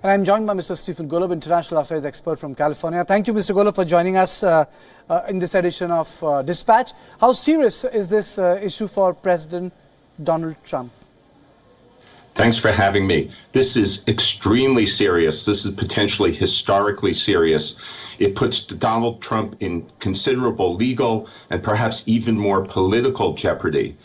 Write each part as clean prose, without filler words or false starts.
And I'm joined by Mr. Stephen Golub, International Affairs expert from California. Thank you, Mr. Golub, for joining us in this edition of Dispatch. How serious is this issue for President Donald Trump? Thanks for having me. This is extremely serious. This is potentially historically serious. It puts Donald Trump in considerable legal and perhaps even more political jeopardy.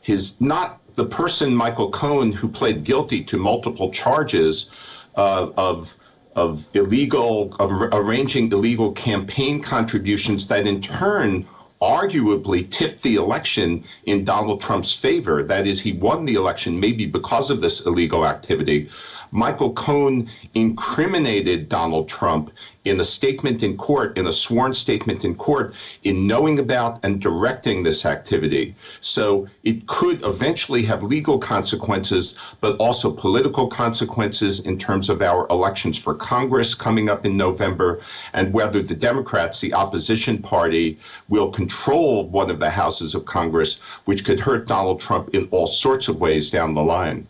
The person, Michael Cohen, who pled guilty to multiple charges of arranging illegal campaign contributions that in turn arguably tipped the election in Donald Trump's favor. That is, he won the election maybe because of this illegal activity. Michael Cohen incriminated Donald Trump in a statement in court, in a sworn statement in court, in knowing about and directing this activity. So it could eventually have legal consequences, but also political consequences in terms of our elections for Congress coming up in November, and whether the Democrats, the opposition party, will control one of the houses of Congress, which could hurt Donald Trump in all sorts of ways down the line.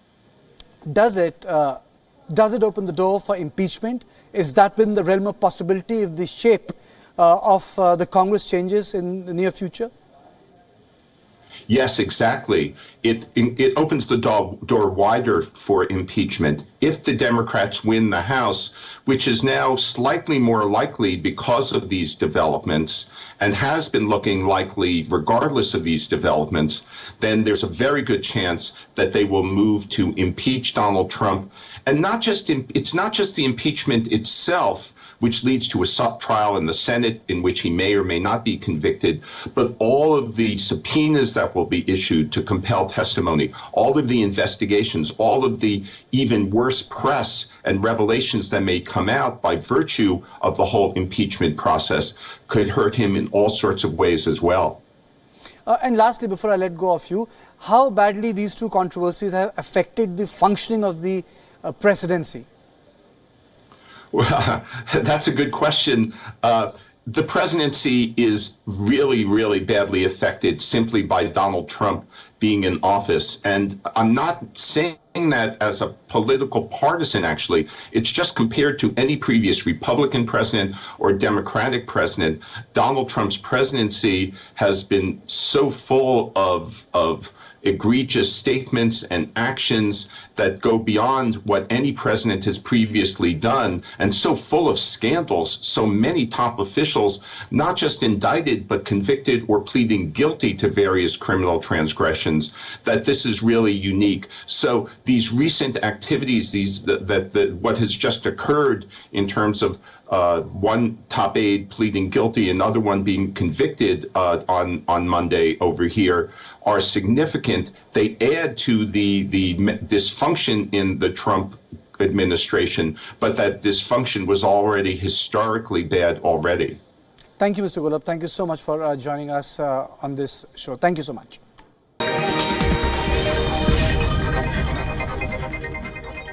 Does it open the door for impeachment? Is that within the realm of possibility if the shape of the Congress changes in the near future? Yes, exactly. It opens the door wider for impeachment. If the Democrats win the House, which is now slightly more likely because of these developments and has been looking likely regardless of these developments, then there's a very good chance that they will move to impeach Donald Trump. And it's not just the impeachment itself, which leads to a trial in the Senate in which he may or may not be convicted, but all of the subpoenas that will be issued to compel testimony, all of the investigations, all of the even worse press and revelations that may come out by virtue of the whole impeachment process could hurt him in all sorts of ways as well. And lastly, before I let go of you, how badly these two controversies have affected the functioning of the presidency? Well, that's a good question. The presidency is really, really badly affected simply by Donald Trump being in office. And I'm not saying that as a political partisan, actually. It's just compared to any previous Republican president or Democratic president. Donald Trump's presidency has been so full of egregious statements and actions that go beyond what any president has previously done, and so full of scandals, so many top officials, not just indicted, but convicted or pleading guilty to various criminal transgressions, that this is really unique. So these recent activities, what has just occurred in terms of one top aide pleading guilty, another one being convicted on Monday over here, are significant. They add to the dysfunction in the Trump administration, but that dysfunction was already historically bad already. Thank you, Mr. Golub. Thank you so much for joining us on this show. Thank you so much.